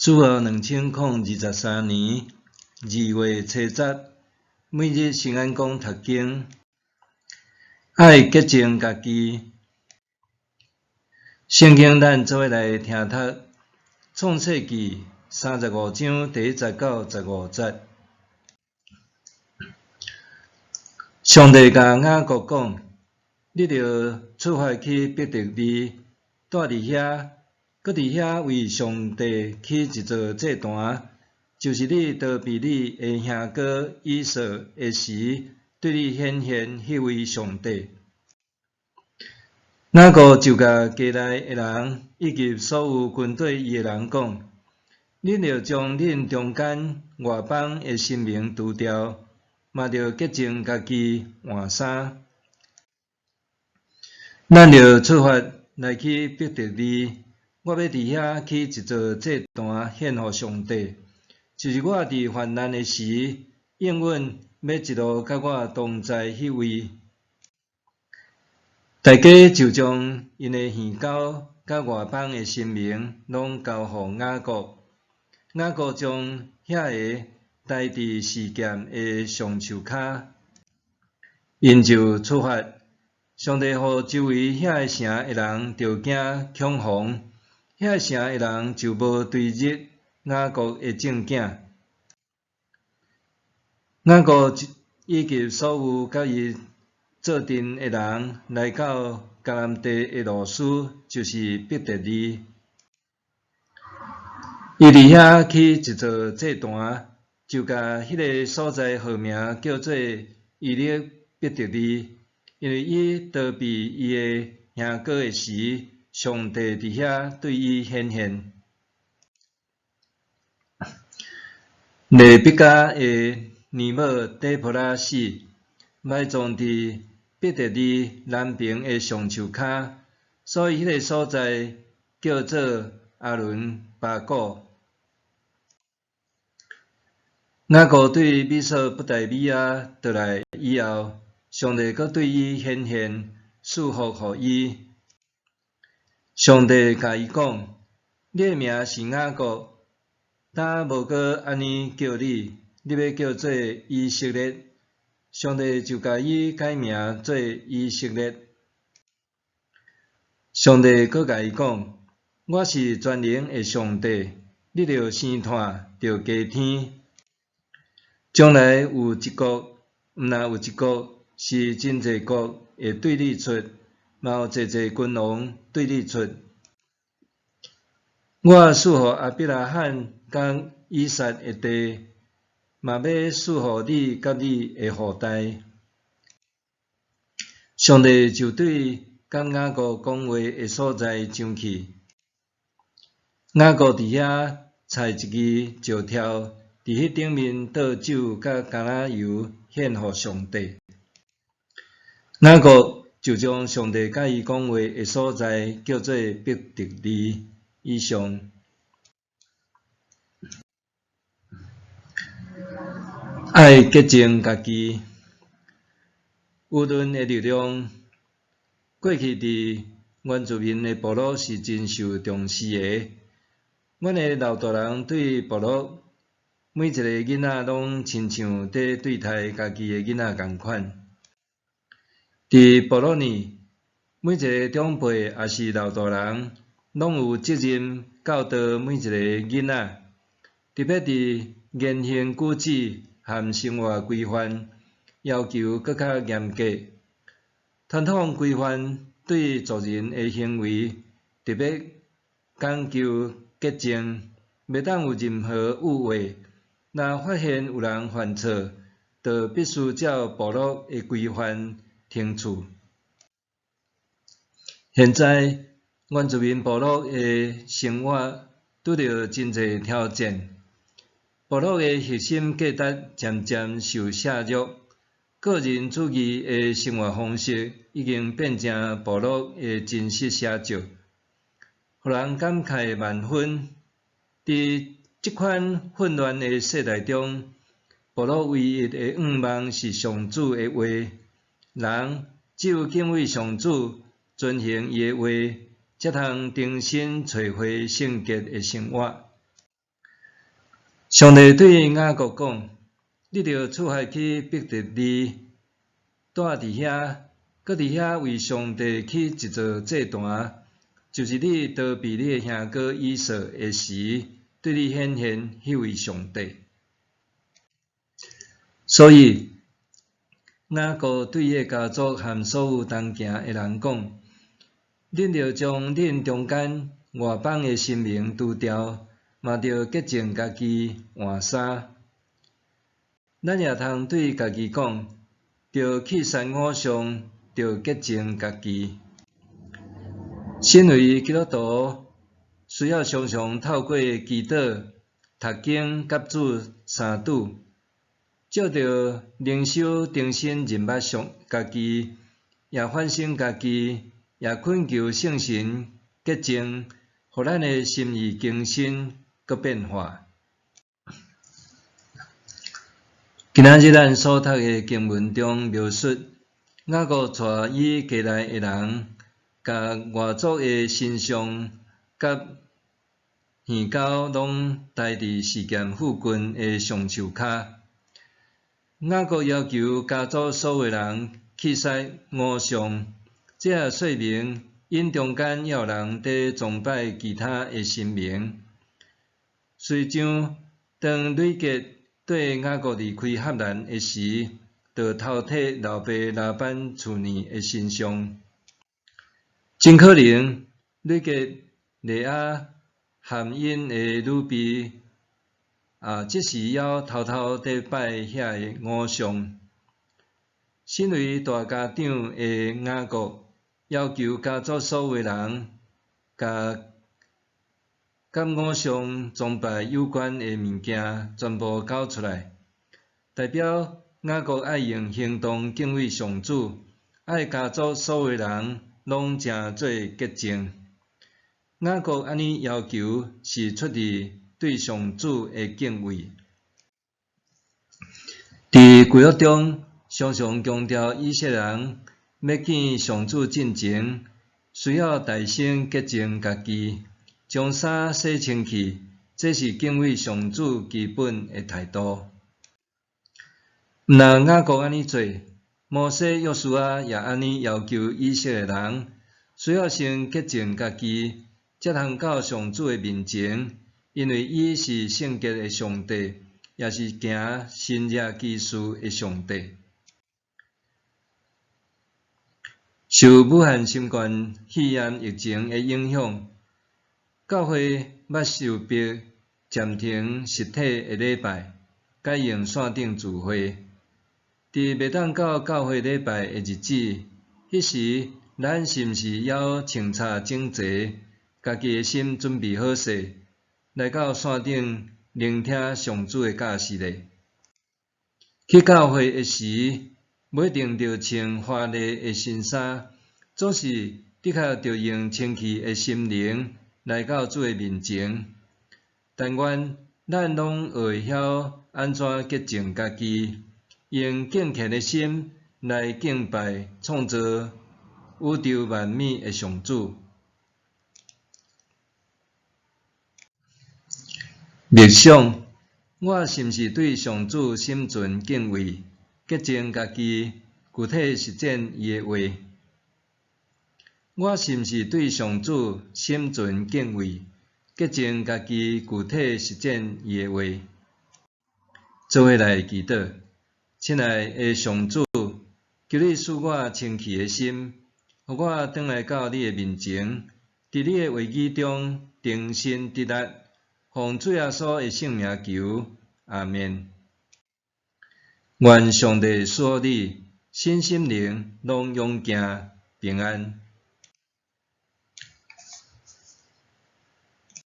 主后2023年2月初10，每日圣安讲读经，爱洁净家己。圣经咱做伙来听读创世纪35章第1节到15节。上帝甲雅各讲：“你着出发去伯特利，住伫遐，搁伫遐为上帝起一座祭坛，就是你逃避你的兄哥以扫的时，对你显现迄位上帝。”雅各就甲家内的人以及所有跟对伊的人讲：“恁着将恁中间外邦的神明除掉，嘛着洁净家己换衫。咱着出发来去伯特利，我要伫遐起一座祭坛献互上帝，就是我伫患难的时，永远要一路甲我同在迄位。”大家就将因的耳狗甲外邦的神明拢交互雅各。雅各将遐个带伫示剑的上树骹，因就出发。上帝互周围遐个城的人着惊恐慌，遐个城的人就无追入雅各的证件。雅各以及所有甲伊做阵的人来到迦南地的路斯，就是伯特利。伊伫遐起一座祭坛，就甲迄个所在号名叫做以勒伯特利，因为伊逃避伊的兄哥的时，上帝伫遐对伊显现。利比加的年母底波拉死，埋葬伫伯特利南边的上树骹，所以迄个所在叫做阿伦巴古。雅各对美索不达米亚倒来以后，上帝阁对伊显现，赐福互伊。上帝甲伊讲：“你的名是雅各，呾无阁安尼叫你，你要叫做以色列。”上帝就甲伊改名做以色列。上帝阁甲伊讲：“我是全能的上帝，你着生炭，着加添。将来有一国，毋但有一国，是真侪国会对你出，嘛有侪侪君王对你出。我赐互亚伯拉罕甲以撒的地，嘛要赐互你甲你的后代。”上帝就对甲雅各讲话的所在上去。雅各伫遐采一支石条，伫迄顶面倒酒甲橄榄油献互上帝。雅各就将上帝甲伊讲话的所在叫做伯特利。以上。爱洁净家己。舆论的力量，过去伫原住民的部落是真受重视的。阮的老大人对部落每一个囡仔拢亲像在对待家己的囡仔共款。伫部落里，每一个长辈也是老大人，拢有责任教导每一个囡仔，特别伫言行举止和生活规范要求更较严格。传统规范对族人的行为特别讲究洁净，袂当有任何误会。若发现有人犯错，就必须照部落的规范停处。现在原住民部落的生活拄着真侪挑战，部落的核心价值渐渐受削弱，个人主义的生活方式已经变成部落的真实写照，互人感慨万分。伫即款混乱的世代中，部落唯一的愿望是上主的话，人只有敬畏上主，遵行伊的话，才通重新找回圣洁的生活。上帝对雅各讲：“你着出海去彼得利，住伫遐，搁伫遐为上帝去一座祭坛，就是你逃避你的兄哥以扫的时，对你显现迄位上帝。”所以，雅各对伊家族和所有同行的人讲：“恁着将恁中间外邦的神明除掉，嘛着洁净家己换衫。咱也通对家己讲：着去山偶上，着洁净家己。身为基督徒，需要常常透过祈祷、读经、甲主相拄，照着灵修重新认捌家己，也反省家己，也恳求圣神洁净，互咱的心意更新佮变化。今仔日咱所读的经文中描述，雅各带伊家内的人，甲外族的神像甲耳狗拢待伫事件附近的上树骹。雅各要求家族所有人去晒偶像，这也说明因中间也有人伫崇拜其他的神明。随像当吕杰对雅各离开赫兰的时，就偷摕老爸拉班厝里的神像，真可能吕杰、利亚含因的女婢即时也偷偷地拜遐个偶像。身为大家长的雅各，要求家族所有人甲偶像崇拜有关的物件全部交出来，代表雅各爱用行动敬畏上主，爱家族所有人拢正做洁净。雅各安尼要求是出自对上主的敬畏。伫规约中，常常强调以色列人要见上主进前，需要大声洁净家己，将衫洗清气，这是敬畏上主基本的态度。毋但雅各安尼做，摩西、约书亚也安尼要求以色列人，需要先洁净家己，才通到上主的面前，因为伊是圣洁的上帝，也是行神业奇事的上帝。受武汉新冠肺炎疫情的影响，教会捌受迫暂停实体的礼拜，改用线顶聚会。伫袂当到教会礼拜的日子，迄时咱是毋是要清查整齐，家己的心准备好势，来到线顶聆听上主的教示呢？去教会的时，不一定着穿华丽的新衫，总是的确着用清气的心灵来到主的面前。但愿咱拢会晓安怎洁净家己，用敬虔的心来敬拜创造宇宙万美的上主。默想，我是毋是对上主心存敬畏，洁净家己，具体实践伊的话？我是毋是对上主心存敬畏，洁净家己，具体实践伊的话？做伙来祈祷，亲爱的上主，求你赐我清气的心，互我转来到你的面前，伫你的话语中定心得力，奉主耶稣的圣名求，阿们。愿上帝赐你身心灵拢勇健平安。